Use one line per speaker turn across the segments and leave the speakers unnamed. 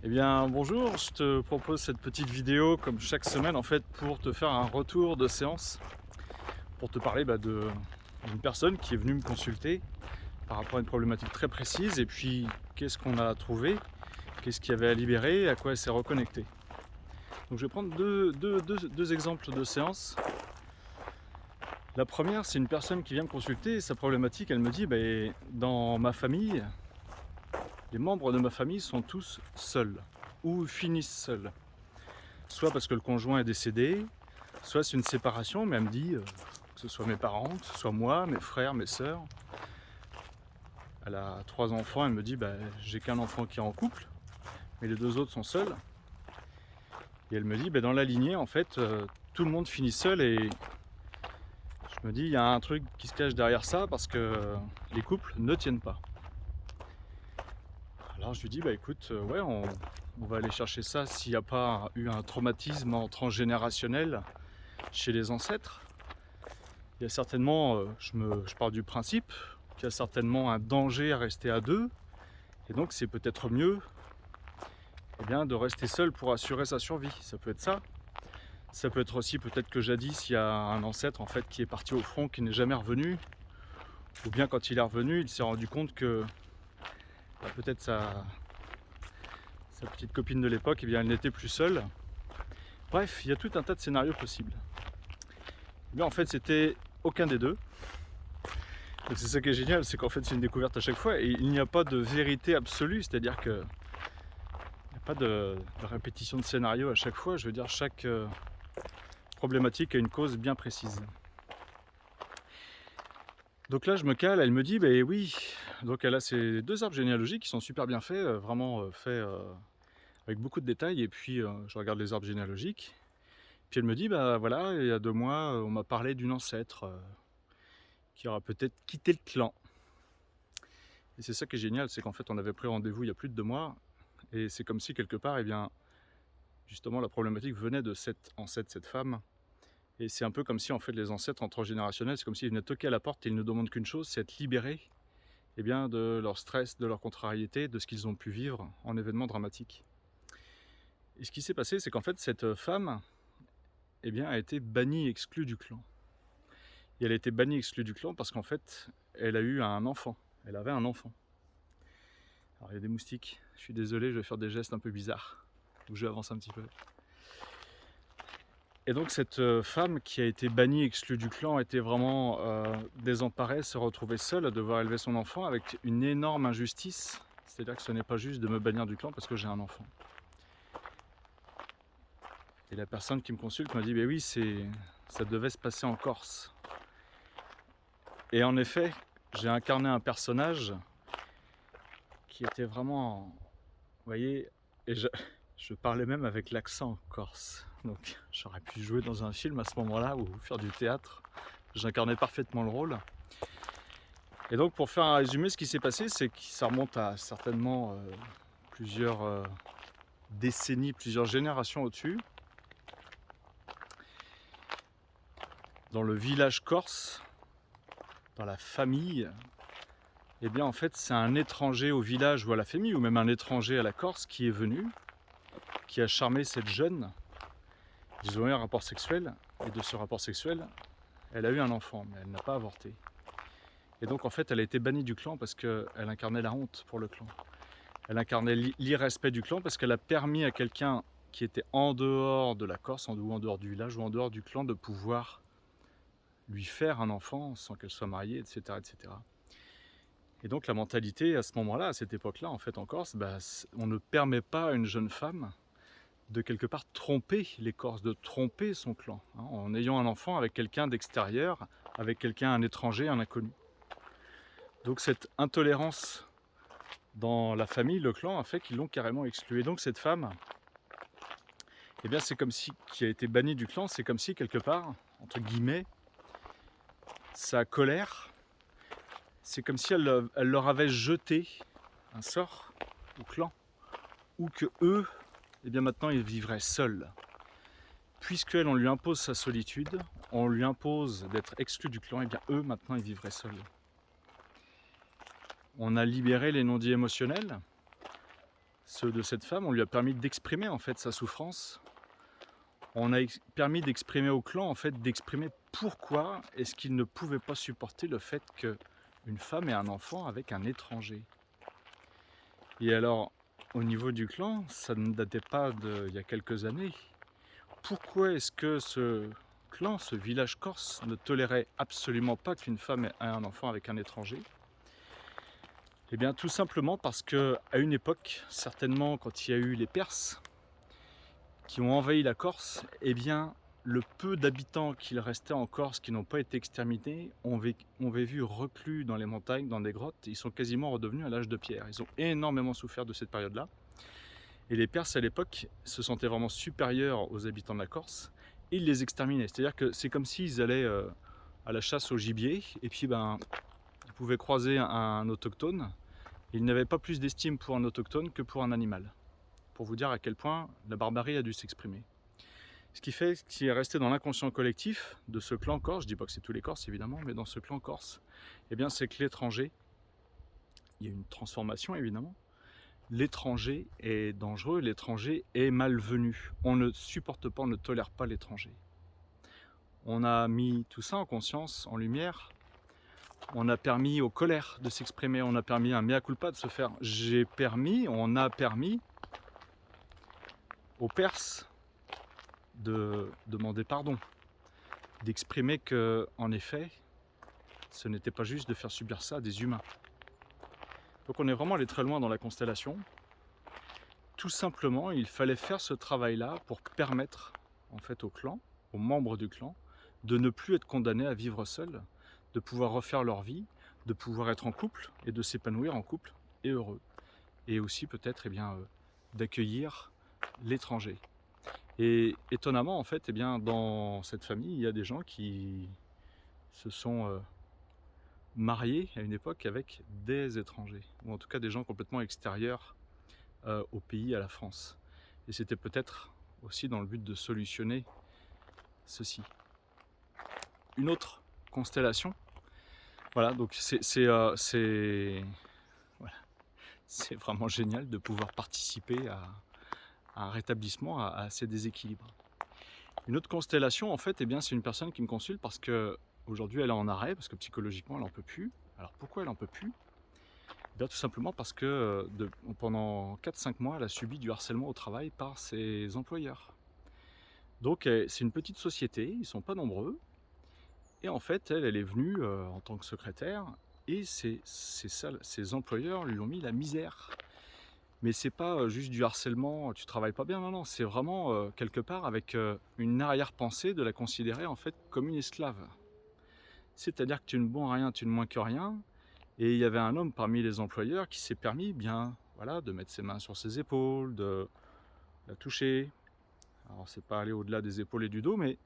Eh bien bonjour, je te propose cette petite vidéo comme chaque semaine en fait pour te faire un retour de séance, pour te parler d'une personne qui est venue me consulter par rapport à une problématique très précise et puis qu'est-ce qu'on a trouvé, qu'est-ce qu'il y avait à libérer, à quoi elle s'est reconnectée. Donc je vais prendre deux exemples de séances. La première, c'est une personne qui vient me consulter et sa problématique, elle me dit dans ma famille, les membres de ma famille sont tous seuls ou finissent seuls. Soit parce que le conjoint est décédé, soit c'est une séparation, mais elle me dit que ce soit mes parents, que ce soit moi, mes frères, mes sœurs. Elle a 3 enfants, elle me dit j'ai qu'un enfant qui est en couple, mais les 2 autres sont seuls. Et elle me dit dans la lignée en fait tout le monde finit seul et je me dis il y a un truc qui se cache derrière ça parce que les couples ne tiennent pas. Alors je lui dis écoute ouais on va aller chercher ça s'il n'y a pas eu un traumatisme en transgénérationnel chez les ancêtres. Il y a certainement, je pars du principe qu'il y a certainement un danger à rester à deux, et donc c'est peut-être mieux de rester seul pour assurer sa survie. Ça peut être ça. Ça peut être aussi peut-être que jadis il y a un ancêtre en fait qui est parti au front, qui n'est jamais revenu, ou bien quand il est revenu, il s'est rendu compte que peut-être sa petite copine de l'époque, elle n'était plus seule. Bref, il y a tout un tas de scénarios possibles. Mais en fait, c'était aucun des deux. Donc c'est ça qui est génial, c'est qu'en fait c'est une découverte à chaque fois et il n'y a pas de vérité absolue, c'est-à-dire qu'il n'y a pas de répétition de scénario à chaque fois. Je veux dire, chaque problématique a une cause bien précise. Donc là je me cale, elle me dit oui, donc elle a ces 2 arbres généalogiques qui sont super bien faits, vraiment faits avec beaucoup de détails, et puis je regarde les arbres généalogiques, puis elle me dit voilà, il y a 2 mois on m'a parlé d'une ancêtre qui aura peut-être quitté le clan. Et c'est ça qui est génial, c'est qu'en fait on avait pris rendez-vous il y a plus de 2 mois, et c'est comme si quelque part, justement la problématique venait de cette ancêtre, cette femme. Et c'est un peu comme si en fait les ancêtres en transgénérationnel, c'est comme s'ils venaient toquer à la porte et ils ne demandent qu'une chose, c'est être libérés de leur stress, de leur contrariété, de ce qu'ils ont pu vivre en événements dramatiques. Et ce qui s'est passé, c'est qu'en fait cette femme a été bannie, exclue du clan. Et elle a été bannie, exclue du clan parce qu'en fait elle a eu un enfant, elle avait un enfant. Alors il y a des moustiques, je suis désolé, je vais faire des gestes un peu bizarres, donc je avance un petit peu. Et donc cette femme qui a été bannie, exclue du clan, était vraiment désemparée, se retrouvait seule à devoir élever son enfant avec une énorme injustice. C'est-à-dire que ce n'est pas juste de me bannir du clan parce que j'ai un enfant. Et la personne qui me consulte m'a dit oui, ça devait se passer en Corse. Et en effet, j'ai incarné un personnage qui était vraiment, vous voyez, et je parlais même avec l'accent corse. Donc j'aurais pu jouer dans un film à ce moment-là ou faire du théâtre. J'incarnais parfaitement le rôle. Et donc pour faire un résumé, ce qui s'est passé, c'est que ça remonte à certainement plusieurs décennies, plusieurs générations au-dessus. Dans le village corse, dans la famille, en fait c'est un étranger au village ou à la famille, ou même un étranger à la Corse qui est venu, qui a charmé cette jeune. Ils ont eu un rapport sexuel, et de ce rapport sexuel, elle a eu un enfant, mais elle n'a pas avorté. Et donc en fait elle a été bannie du clan parce qu'elle incarnait la honte pour le clan. Elle incarnait l'irrespect du clan parce qu'elle a permis à quelqu'un qui était en dehors de la Corse, ou en dehors du village, ou en dehors du clan, de pouvoir lui faire un enfant sans qu'elle soit mariée, etc., etc. Et donc la mentalité à ce moment-là, à cette époque-là, en fait en Corse, on ne permet pas à une jeune femme de quelque part tromper les Corses, de tromper son clan, en ayant un enfant avec quelqu'un d'extérieur, avec quelqu'un, un étranger, un inconnu. Donc cette intolérance dans la famille, le clan, a fait qu'ils l'ont carrément exclue. Et donc cette femme, c'est comme si, qui a été bannie du clan, c'est comme si quelque part, entre guillemets, sa colère, c'est comme si elle leur avait jeté un sort au clan, ou que eux, maintenant ils vivraient seuls. Puisqu'elle, on lui impose sa solitude, on lui impose d'être exclu du clan, eux maintenant ils vivraient seuls. On a libéré les non-dits émotionnels, ceux de cette femme, on lui a permis d'exprimer en fait sa souffrance. On a permis d'exprimer au clan, en fait, d'exprimer pourquoi est-ce qu'il ne pouvait pas supporter le fait qu'une femme ait un enfant avec un étranger. Et alors, au niveau du clan, ça ne datait pas d'il y a quelques années. Pourquoi est-ce que ce clan, ce village corse, ne tolérait absolument pas qu'une femme ait un enfant avec un étranger? Eh bien, tout simplement parce qu'à une époque, certainement quand il y a eu les Perses, qui ont envahi la Corse, eh bien, le peu d'habitants qu'il restait en Corse qui n'ont pas été exterminés ont vécu reclus dans les montagnes, dans des grottes. Ils sont quasiment redevenus à l'âge de pierre. Ils ont énormément souffert de cette période-là. Et les Perses, à l'époque, se sentaient vraiment supérieurs aux habitants de la Corse. Et ils les exterminaient. C'est-à-dire que c'est comme s'ils allaient à la chasse au gibier, et puis ils pouvaient croiser un autochtone. Ils n'avaient pas plus d'estime pour un autochtone que pour un animal. Pour vous dire à quel point la barbarie a dû s'exprimer. Ce qui fait, ce qui est resté dans l'inconscient collectif de ce clan corse, je ne dis pas que c'est tous les Corses évidemment, mais dans ce clan corse, eh bien c'est que l'étranger, il y a une transformation évidemment, l'étranger est dangereux, l'étranger est malvenu. On ne supporte pas, on ne tolère pas l'étranger. On a mis tout ça en conscience, en lumière, on a permis aux colères de s'exprimer, on a permis un mea culpa de se faire. On a permis aux Perses de demander pardon, d'exprimer que, en effet, ce n'était pas juste de faire subir ça à des humains. Donc on est vraiment allé très loin dans la constellation. Tout simplement, il fallait faire ce travail-là pour permettre en fait au clan, aux membres du clan, de ne plus être condamnés à vivre seuls, de pouvoir refaire leur vie, de pouvoir être en couple et de s'épanouir en couple et heureux. Et aussi peut-être d'accueillir l'étranger. Et étonnamment, en fait, dans cette famille, il y a des gens qui se sont mariés à une époque avec des étrangers, ou en tout cas des gens complètement extérieurs au pays, à la France. Et c'était peut-être aussi dans le but de solutionner ceci. Une autre constellation, voilà, donc voilà, c'est vraiment génial de pouvoir participer à un rétablissement, à ces déséquilibres. Une autre constellation, en fait, c'est une personne qui me consulte parce que aujourd'hui elle est en arrêt, parce que psychologiquement elle n'en peut plus. Alors pourquoi elle n'en peut plus? Bien, tout simplement parce que pendant 4-5 mois, elle a subi du harcèlement au travail par ses employeurs. Donc c'est une petite société, ils ne sont pas nombreux. Et en fait, elle est venue en tant que secrétaire et ses employeurs lui ont mis la misère. Mais c'est pas juste du harcèlement, tu travailles pas bien, non, non, c'est vraiment quelque part avec une arrière-pensée de la considérer en fait comme une esclave. C'est-à-dire que tu ne bons à rien, tu ne moins que rien. Et il y avait un homme parmi les employeurs qui s'est permis voilà, de mettre ses mains sur ses épaules, de la toucher. Alors c'est pas aller au-delà des épaules et du dos, mais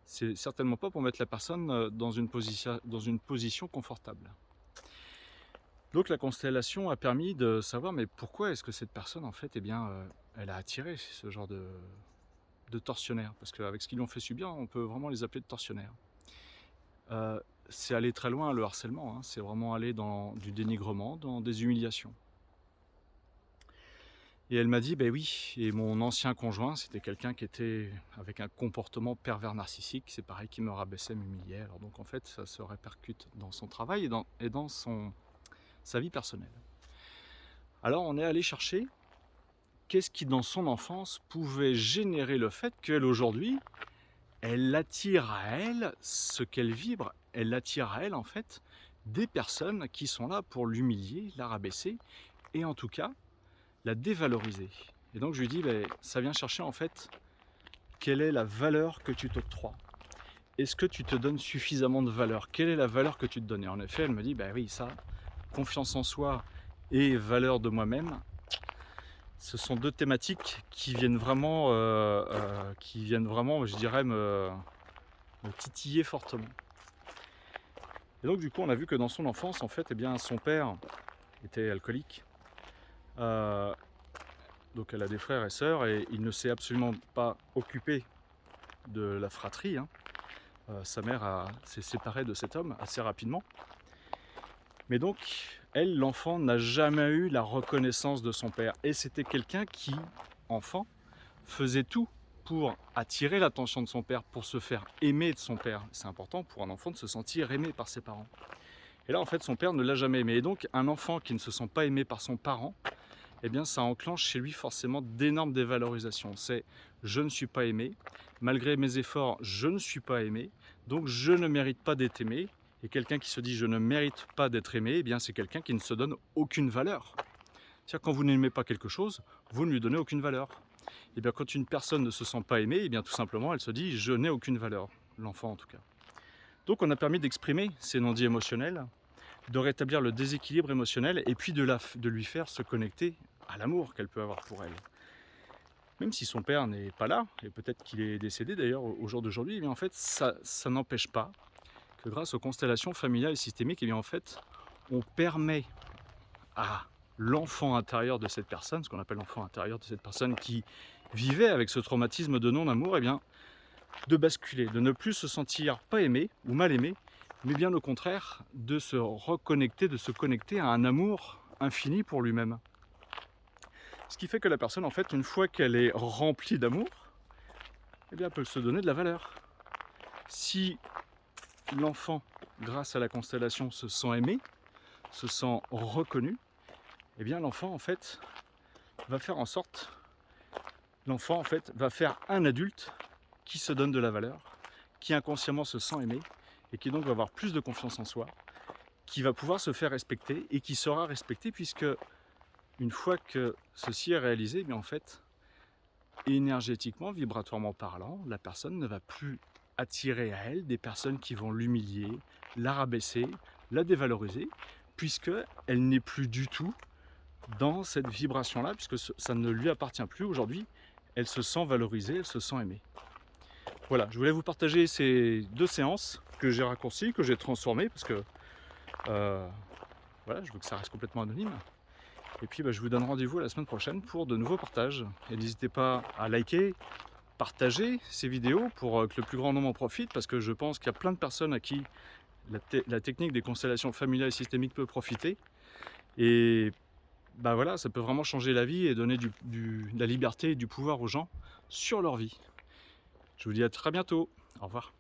c'est certainement pas pour mettre la personne dans une position confortable. Donc la constellation a permis de savoir mais pourquoi est-ce que cette personne en fait elle a attiré ce genre de tortionnaire, parce qu'avec ce qu'ils lui ont fait subir, on peut vraiment les appeler de tortionnaires. C'est aller très loin le harcèlement, hein. C'est vraiment aller dans du dénigrement, dans des humiliations. Et elle m'a dit, ben oui, et mon ancien conjoint, c'était quelqu'un qui était avec un comportement pervers narcissique, c'est pareil, qui me rabaissait, m'humiliait. Alors donc en fait, ça se répercute dans son travail et dans sa vie personnelle. Alors on est allé chercher qu'est-ce qui dans son enfance pouvait générer le fait qu'elle aujourd'hui, elle attire à elle ce qu'elle vibre, elle attire à elle en fait des personnes qui sont là pour l'humilier, la rabaisser et en tout cas la dévaloriser. Et donc je lui dis, ça vient chercher en fait quelle est la valeur que tu t'octroies. Est-ce que tu te donnes suffisamment de valeur? Quelle est la valeur que tu te donnes? Et en effet, elle me dit, oui, ça, confiance en soi et valeur de moi-même, ce sont deux thématiques qui viennent vraiment, je dirais, me titiller fortement. Et donc du coup, on a vu que dans son enfance, en fait, son père était alcoolique. Donc elle a des frères et sœurs et il ne s'est absolument pas occupé de la fratrie, hein. Sa mère s'est séparée de cet homme assez rapidement. Mais donc, Elle, l'enfant, n'a jamais eu la reconnaissance de son père. Et c'était quelqu'un qui, enfant, faisait tout pour attirer l'attention de son père, pour se faire aimer de son père. C'est important pour un enfant de se sentir aimé par ses parents. Et là, en fait, son père ne l'a jamais aimé. Et donc, un enfant qui ne se sent pas aimé par son parent, eh bien, ça enclenche chez lui forcément d'énormes dévalorisations. C'est « je ne suis pas aimé, malgré mes efforts, je ne suis pas aimé, donc je ne mérite pas d'être aimé ». Et quelqu'un qui se dit « je ne mérite pas d'être aimé », eh bien, c'est quelqu'un qui ne se donne aucune valeur. C'est-à-dire quand vous n'aimez pas quelque chose, vous ne lui donnez aucune valeur. Et bien, quand une personne ne se sent pas aimée, eh bien, tout simplement, elle se dit « je n'ai aucune valeur », l'enfant en tout cas. Donc on a permis d'exprimer ces non-dits émotionnels, de rétablir le déséquilibre émotionnel et puis de lui faire se connecter à l'amour qu'elle peut avoir pour elle. Même si son père n'est pas là, et peut-être qu'il est décédé d'ailleurs au jour d'aujourd'hui, mais en fait ça n'empêche pas que grâce aux constellations familiales et systémiques, et bien en fait on permet à l'enfant intérieur de cette personne, ce qu'on appelle l'enfant intérieur de cette personne qui vivait avec ce traumatisme de non-amour, et bien de basculer, de ne plus se sentir pas aimé ou mal aimé, mais bien au contraire de se reconnecter, de se connecter à un amour infini pour lui-même. Ce qui fait que la personne, en fait, une fois qu'elle est remplie d'amour, eh bien, elle peut se donner de la valeur. Si l'enfant, grâce à la constellation, se sent aimé, se sent reconnu, eh bien l'enfant, en fait, va faire en sorte, l'enfant, en fait, va faire un adulte qui se donne de la valeur, qui inconsciemment se sent aimé, et qui donc va avoir plus de confiance en soi, qui va pouvoir se faire respecter, et qui sera respecté, puisque une fois que ceci est réalisé, eh bien en fait, énergétiquement, vibratoirement parlant, la personne ne va plus attirer à elle des personnes qui vont l'humilier, la rabaisser, la dévaloriser, puisqu'elle n'est plus du tout dans cette vibration-là, puisque ça ne lui appartient plus aujourd'hui. Elle se sent valorisée, elle se sent aimée. Voilà, je voulais vous partager ces 2 séances que j'ai raccourcies, que j'ai transformées, parce que voilà, je veux que ça reste complètement anonyme. Et puis je vous donne rendez-vous la semaine prochaine pour de nouveaux partages. Et n'hésitez pas à liker, partager ces vidéos pour que le plus grand nombre en profite, parce que je pense qu'il y a plein de personnes à qui la technique des constellations familiales et systémiques peut profiter. Et voilà, ça peut vraiment changer la vie et donner de la liberté et du pouvoir aux gens sur leur vie. Je vous dis à très bientôt. Au revoir.